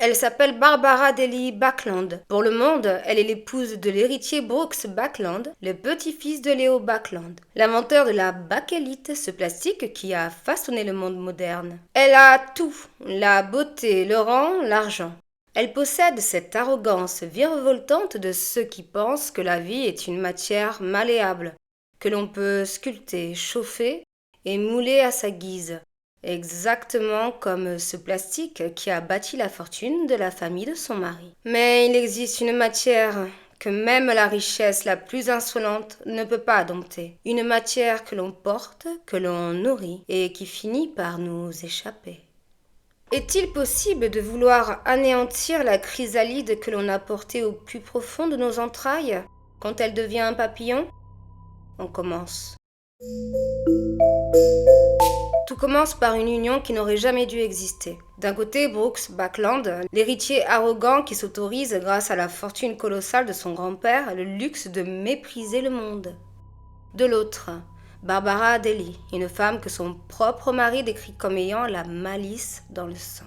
Elle s'appelle Barbara Daly Backland. Pour le monde, elle est l'épouse de l'héritier Brooks Backland, le petit-fils de Leo Backland, l'inventeur de la bakélite, ce plastique qui a façonné le monde moderne. Elle a tout, la beauté, le rang, l'argent. Elle possède cette arrogance virevoltante de ceux qui pensent que la vie est une matière malléable, que l'on peut sculpter, chauffer et mouler à sa guise. Exactement comme ce plastique qui a bâti la fortune de la famille de son mari. Mais il existe une matière que même la richesse la plus insolente ne peut pas dompter. Une matière que l'on porte, que l'on nourrit et qui finit par nous échapper. Est-il possible de vouloir anéantir la chrysalide que l'on a portée au plus profond de nos entrailles quand elle devient un papillon? On commence. Tout commence par une union qui n'aurait jamais dû exister. D'un côté, Brooks Backland, l'héritier arrogant qui s'autorise, grâce à la fortune colossale de son grand-père, le luxe de mépriser le monde. De l'autre, Barbara Daly, une femme que son propre mari décrit comme ayant la malice dans le sang.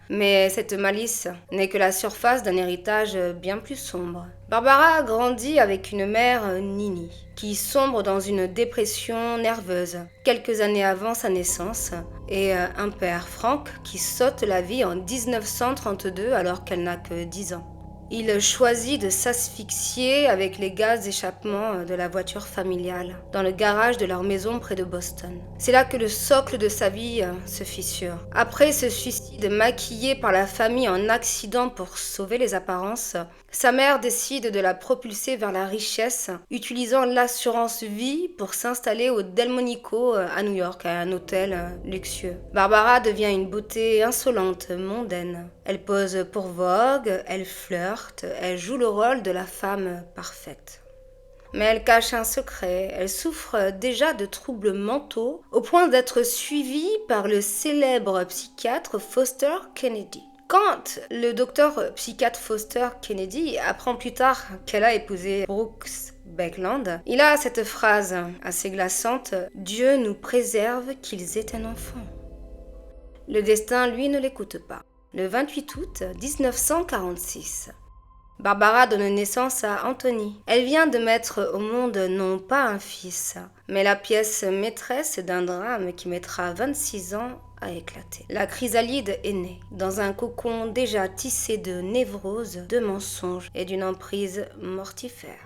Mais cette malice n'est que la surface d'un héritage bien plus sombre. Barbara grandit avec une mère Nini, qui sombre dans une dépression nerveuse quelques années avant sa naissance, et un père, Frank, qui saute la vie en 1932 alors qu'elle n'a que 10 ans. Il choisit de s'asphyxier avec les gaz d'échappement de la voiture familiale, dans le garage de leur maison près de Boston. C'est là que le socle de sa vie se fissure. Après ce suicide maquillé par la famille en accident pour sauver les apparences, sa mère décide de la propulser vers la richesse, utilisant l'assurance vie pour s'installer au Delmonico à New York, à un hôtel luxueux. Barbara devient une beauté insolente, mondaine. Elle pose pour Vogue, elle flirte, elle joue le rôle de la femme parfaite. Mais elle cache un secret, elle souffre déjà de troubles mentaux au point d'être suivie par le célèbre psychiatre Foster Kennedy. Quand le docteur psychiatre Foster Kennedy apprend plus tard qu'elle a épousé Brooks Backland, il a cette phrase assez glaçante « Dieu nous préserve qu'ils aient un enfant ». Le destin, lui, ne l'écoute pas. Le 28 août 1946, Barbara donne naissance à Anthony. Elle vient de mettre au monde non pas un fils, mais la pièce maîtresse d'un drame qui mettra 26 ans à éclater. La chrysalide est née, dans un cocon déjà tissé de névroses, de mensonges et d'une emprise mortifère.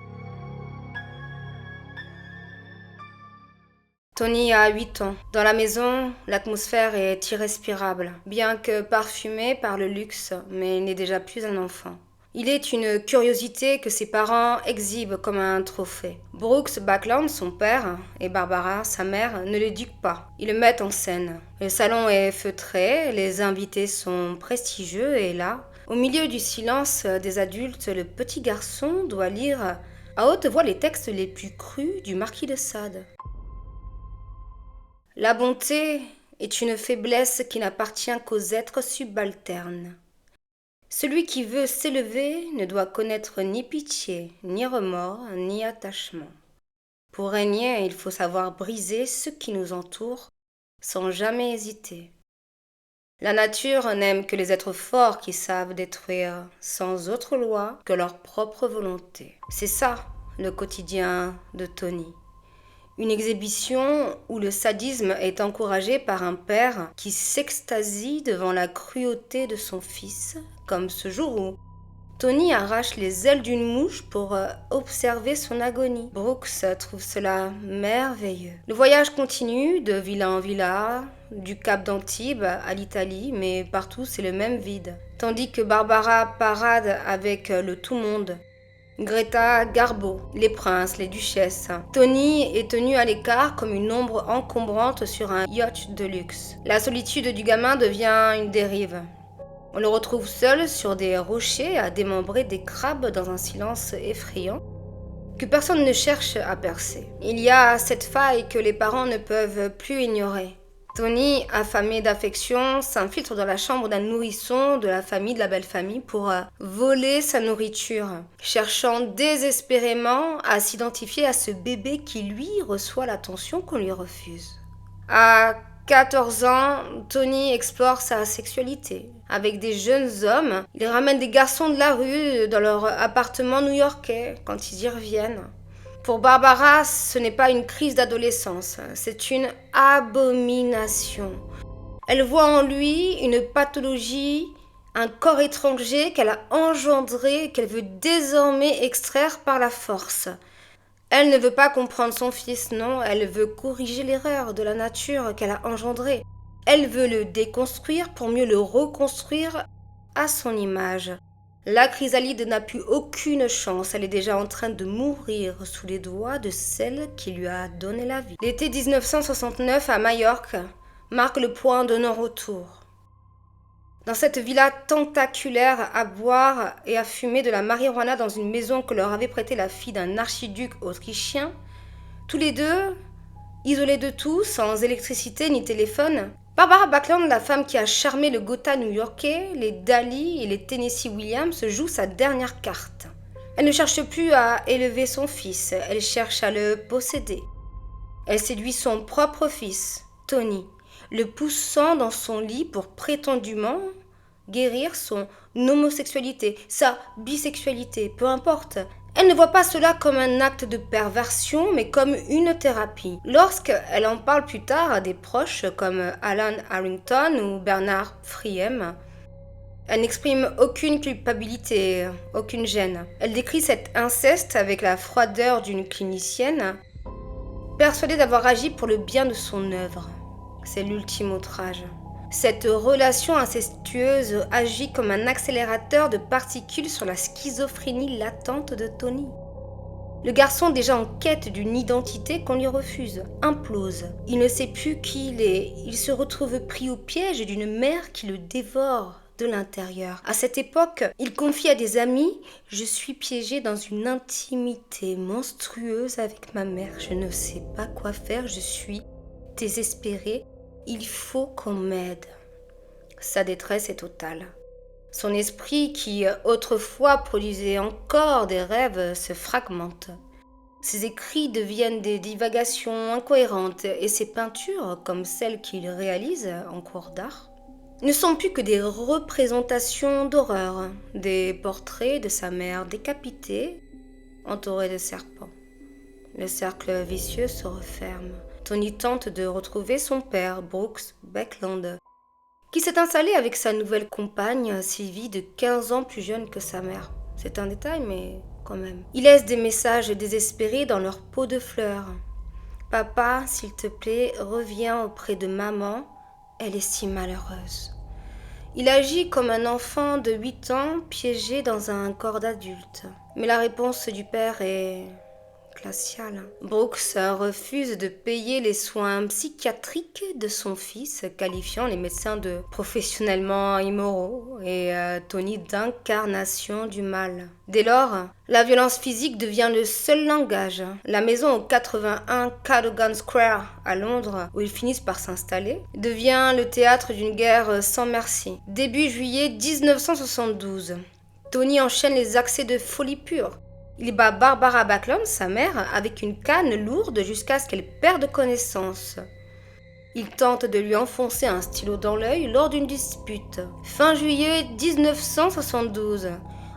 Tony a 8 ans. Dans la maison, l'atmosphère est irrespirable, bien que parfumée par le luxe, mais il n'est déjà plus un enfant. Il est une curiosité que ses parents exhibent comme un trophée. Brooks Backland, son père, et Barbara, sa mère, ne l'éduquent pas. Ils le mettent en scène. Le salon est feutré, les invités sont prestigieux et là, au milieu du silence des adultes, le petit garçon doit lire à haute voix les textes les plus crus du marquis de Sade. La bonté est une faiblesse qui n'appartient qu'aux êtres subalternes. Celui qui veut s'élever ne doit connaître ni pitié, ni remords, ni attachement. Pour régner, il faut savoir briser ce qui nous entoure sans jamais hésiter. La nature n'aime que les êtres forts qui savent détruire sans autre loi que leur propre volonté. C'est ça, le quotidien de Tony. Une exhibition où le sadisme est encouragé par un père qui s'extasie devant la cruauté de son fils, comme ce jour où Tony arrache les ailes d'une mouche pour observer son agonie. Brooks trouve cela merveilleux. Le voyage continue de villa en villa, du Cap d'Antibes à l'Italie, mais partout c'est le même vide. Tandis que Barbara parade avec le tout-monde, Greta Garbo, les princes, les duchesses. Tony est tenu à l'écart comme une ombre encombrante sur un yacht de luxe. La solitude du gamin devient une dérive. On le retrouve seul sur des rochers à démembrer des crabes dans un silence effrayant que personne ne cherche à percer. Il y a cette faille que les parents ne peuvent plus ignorer. Tony, affamé d'affection, s'infiltre dans la chambre d'un nourrisson de la famille de la belle famille pour voler sa nourriture, cherchant désespérément à s'identifier à ce bébé qui, lui, reçoit l'attention qu'on lui refuse. À 14 ans, Tony explore sa sexualité, avec des jeunes hommes. Il ramène des garçons de la rue dans leur appartement new-yorkais quand ils y reviennent. Pour Barbara, ce n'est pas une crise d'adolescence, c'est une abomination. Elle voit en lui une pathologie, un corps étranger qu'elle a engendré, qu'elle veut désormais extraire par la force. Elle ne veut pas comprendre son fils, non, elle veut corriger l'erreur de la nature qu'elle a engendrée. Elle veut le déconstruire pour mieux le reconstruire à son image. La chrysalide n'a plus aucune chance, elle est déjà en train de mourir sous les doigts de celle qui lui a donné la vie. L'été 1969 à Majorque marque le point de non-retour. Dans cette villa tentaculaire à boire et à fumer de la marijuana dans une maison que leur avait prêtée la fille d'un archiduc autrichien, tous les deux, isolés de tout, sans électricité ni téléphone, Barbara Backlund, la femme qui a charmé le Gotha new-yorkais, les Daly et les Tennessee Williams, joue sa dernière carte. Elle ne cherche plus à élever son fils, elle cherche à le posséder. Elle séduit son propre fils, Tony, le poussant dans son lit pour prétendument guérir son homosexualité, sa bisexualité, peu importe. Elle ne voit pas cela comme un acte de perversion, mais comme une thérapie. Lorsqu'elle en parle plus tard à des proches comme Alan Harrington ou Bernard Friem, elle n'exprime aucune culpabilité, aucune gêne. Elle décrit cet inceste avec la froideur d'une clinicienne, persuadée d'avoir agi pour le bien de son œuvre. C'est l'ultime outrage. Cette relation incestueuse agit comme un accélérateur de particules sur la schizophrénie latente de Tony. Le garçon, déjà en quête d'une identité qu'on lui refuse, implose. Il ne sait plus qui il est. Il se retrouve pris au piège d'une mère qui le dévore de l'intérieur. À cette époque, il confie à des amis « Je suis piégé dans une intimité monstrueuse avec ma mère. Je ne sais pas quoi faire. Je suis désespéré. Il faut qu'on m'aide. » Sa détresse est totale. Son esprit, qui autrefois produisait encore des rêves, se fragmente. Ses écrits deviennent des divagations incohérentes et ses peintures, comme celles qu'il réalise en cours d'art, ne sont plus que des représentations d'horreur, des portraits de sa mère décapitée, entourée de serpents. Le cercle vicieux se referme. Tony tente de retrouver son père, Brooks Backlund, qui s'est installé avec sa nouvelle compagne, Sylvie, de 15 ans plus jeune que sa mère. C'est un détail, mais quand même. Il laisse des messages désespérés dans leur pot de fleurs. « Papa, s'il te plaît, reviens auprès de maman, elle est si malheureuse. » Il agit comme un enfant de 8 ans piégé dans un corps d'adulte. Mais la réponse du père est glaciale. Brooks refuse de payer les soins psychiatriques de son fils, qualifiant les médecins de professionnellement immoraux et Tony d'incarnation du mal. Dès lors, la violence physique devient le seul langage. La maison au 81 Cadogan Square à Londres, où ils finissent par s'installer, devient le théâtre d'une guerre sans merci. Début juillet 1972, Tony enchaîne les accès de folie pure. Il bat Barbara Backlund, sa mère, avec une canne lourde jusqu'à ce qu'elle perde connaissance. Il tente de lui enfoncer un stylo dans l'œil lors d'une dispute. Fin juillet 1972,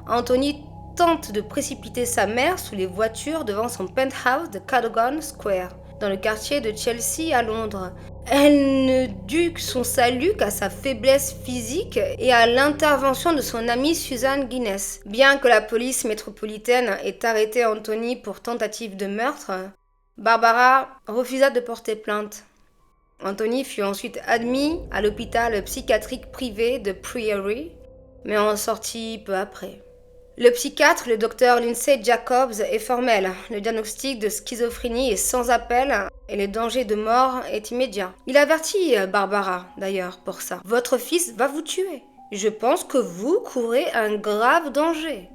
Anthony tente de précipiter sa mère sous les voitures devant son penthouse de Cadogan Square, dans le quartier de Chelsea à Londres. Elle ne dut son salut qu'à sa faiblesse physique et à l'intervention de son amie Susan Guinness. Bien que la police métropolitaine ait arrêté Anthony pour tentative de meurtre, Barbara refusa de porter plainte. Anthony fut ensuite admis à l'hôpital psychiatrique privé de Priory, mais en sortit peu après. Le psychiatre, le docteur Lindsay Jacobs, est formel. Le diagnostic de schizophrénie est sans appel et le danger de mort est immédiat. Il avertit Barbara, d'ailleurs, pour ça. « Votre fils va vous tuer. Je pense que vous courez un grave danger. »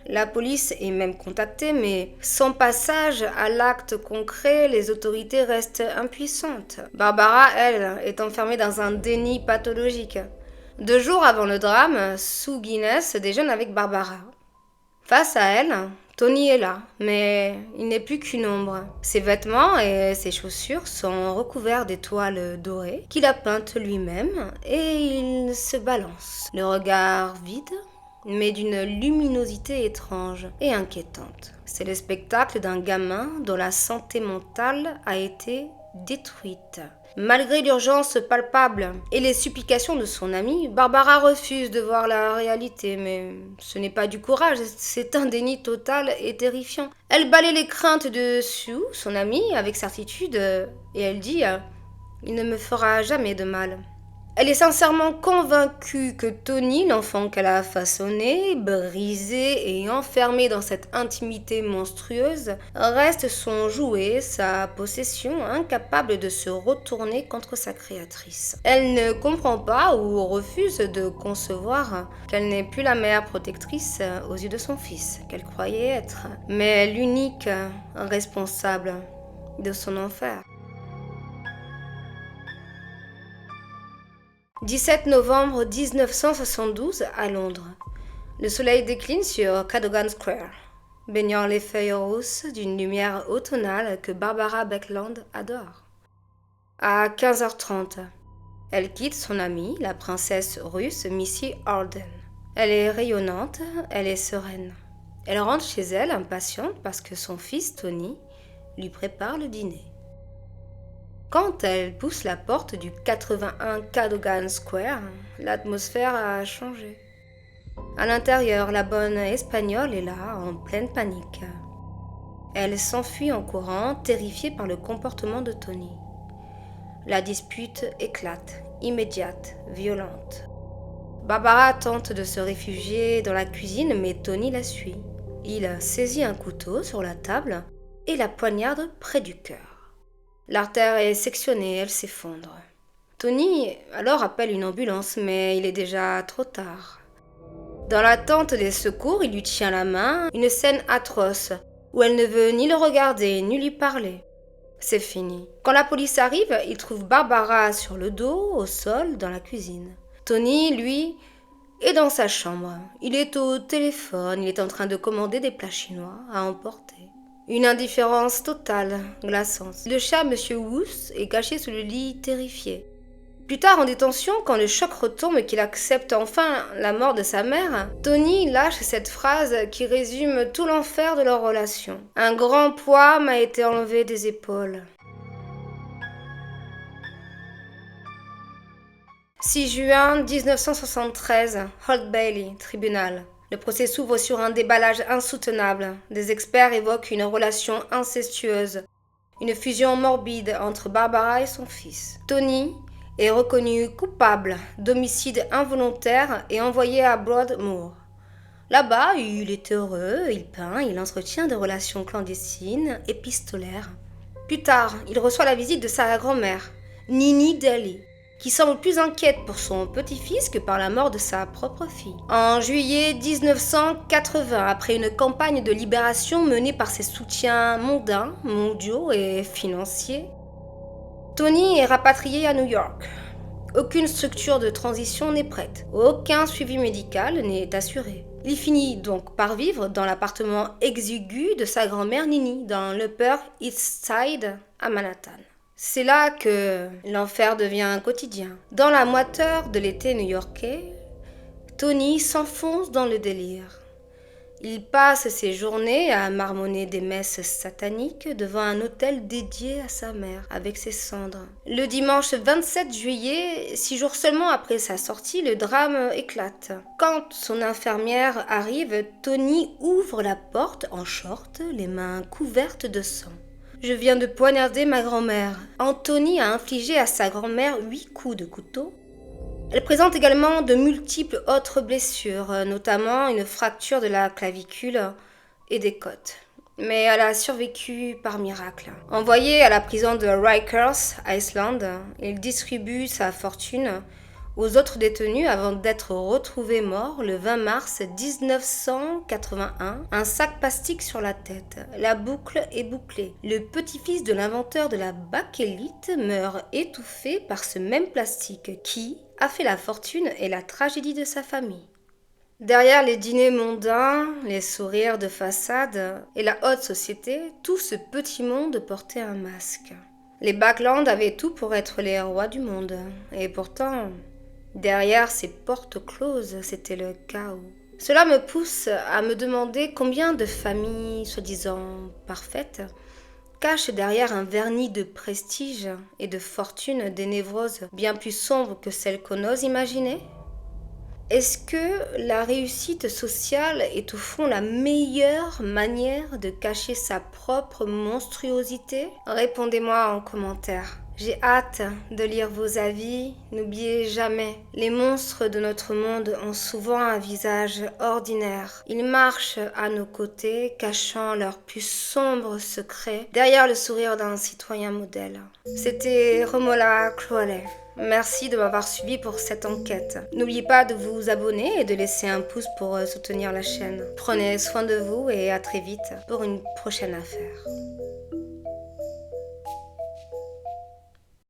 La police est même contactée, mais sans passage à l'acte concret, les autorités restent impuissantes. Barbara, elle, est enfermée dans un déni pathologique. 2 jours avant le drame, Sue Guinness déjeune avec Barbara. Face à elle, Tony est là, mais il n'est plus qu'une ombre. Ses vêtements et ses chaussures sont recouverts d'étoiles dorées qu'il a peintes lui-même et il se balance, le regard vide, mais d'une luminosité étrange et inquiétante. C'est le spectacle d'un gamin dont la santé mentale a été détruite. Malgré l'urgence palpable et les supplications de son ami, Barbara refuse de voir la réalité, mais ce n'est pas du courage, c'est un déni total et terrifiant. Elle balaie les craintes de Sue, son amie, avec certitude, et elle dit « Il ne me fera jamais de mal ». Elle est sincèrement convaincue que Tony, l'enfant qu'elle a façonné, brisé et enfermé dans cette intimité monstrueuse, reste son jouet, sa possession, incapable de se retourner contre sa créatrice. Elle ne comprend pas ou refuse de concevoir qu'elle n'est plus la mère protectrice aux yeux de son fils, qu'elle croyait être, mais l'unique responsable de son enfer. 17 novembre 1972 à Londres. Le soleil décline sur Cadogan Square, baignant les feuilles rousses d'une lumière automnale que Barbara Beckland adore. À 15h30, elle quitte son amie, la princesse russe Missy Arden. Elle est rayonnante, elle est sereine. Elle rentre chez elle impatiente parce que son fils Tony lui prépare le dîner. Quand elle pousse la porte du 81 Cadogan Square, l'atmosphère a changé. À l'intérieur, la bonne espagnole est là, en pleine panique. Elle s'enfuit en courant, terrifiée par le comportement de Tony. La dispute éclate, immédiate, violente. Barbara tente de se réfugier dans la cuisine, mais Tony la suit. Il saisit un couteau sur la table et la poignarde près du cœur. L'artère est sectionnée, elle s'effondre. Tony alors appelle une ambulance, mais il est déjà trop tard. Dans l'attente des secours, il lui tient la main, une scène atroce, où elle ne veut ni le regarder, ni lui parler. C'est fini. Quand la police arrive, il trouve Barbara sur le dos, au sol, dans la cuisine. Tony, lui, est dans sa chambre. Il est au téléphone, il est en train de commander des plats chinois à emporter. Une indifférence totale, glaçante. Le chat, Monsieur Woos, est caché sous le lit, terrifié. Plus tard, en détention, quand le choc retombe et qu'il accepte enfin la mort de sa mère, Tony lâche cette phrase qui résume tout l'enfer de leur relation. Un grand poids m'a été enlevé des épaules. 6 juin 1973, Old Bailey, tribunal. Le procès s'ouvre sur un déballage insoutenable. Des experts évoquent une relation incestueuse, une fusion morbide entre Barbara et son fils. Tony est reconnu coupable d'homicide involontaire et envoyé à Broadmoor. Là-bas, il est heureux, il peint, il entretient des relations clandestines, épistolaires. Plus tard, il reçoit la visite de sa grand-mère, Nini Daly, qui semble plus inquiète pour son petit-fils que par la mort de sa propre fille. En juillet 1980, après une campagne de libération menée par ses soutiens mondains, mondiaux et financiers, Tony est rapatrié à New York. Aucune structure de transition n'est prête, aucun suivi médical n'est assuré. Il finit donc par vivre dans l'appartement exigu de sa grand-mère Nini, dans l'Upper East Side à Manhattan. C'est là que l'enfer devient un quotidien. Dans la moiteur de l'été new-yorkais, Tony s'enfonce dans le délire. Il passe ses journées à marmonner des messes sataniques devant un autel dédié à sa mère, avec ses cendres. Le dimanche 27 juillet, 6 jours seulement après sa sortie, le drame éclate. Quand son infirmière arrive, Tony ouvre la porte en short, les mains couvertes de sang. « Je viens de poignarder ma grand-mère. » Anthony a infligé à sa grand-mère 8 coups de couteau. Elle présente également de multiples autres blessures, notamment une fracture de la clavicule et des côtes. Mais elle a survécu par miracle. Envoyé à la prison de Rikers Island, il distribue sa fortune aux autres détenus avant d'être retrouvé mort le 20 mars 1981, un sac plastique sur la tête. La boucle est bouclée. Le petit-fils de l'inventeur de la bakélite meurt étouffé par ce même plastique qui a fait la fortune et la tragédie de sa famille. Derrière les dîners mondains, les sourires de façade et la haute société, tout ce petit monde portait un masque. Les Backlands avaient tout pour être les rois du monde. Et pourtant, derrière ces portes closes, c'était le chaos. Cela me pousse à me demander combien de familles, soi-disant parfaites, cachent derrière un vernis de prestige et de fortune des névroses bien plus sombres que celles qu'on ose imaginer. Est-ce que la réussite sociale est au fond la meilleure manière de cacher sa propre monstruosité? Répondez-moi en commentaire. J'ai hâte de lire vos avis. N'oubliez jamais, les monstres de notre monde ont souvent un visage ordinaire. Ils marchent à nos côtés, cachant leurs plus sombres secrets derrière le sourire d'un citoyen modèle. C'était Romola Croalet. Merci de m'avoir suivi pour cette enquête. N'oubliez pas de vous abonner et de laisser un pouce pour soutenir la chaîne. Prenez soin de vous et à très vite pour une prochaine affaire.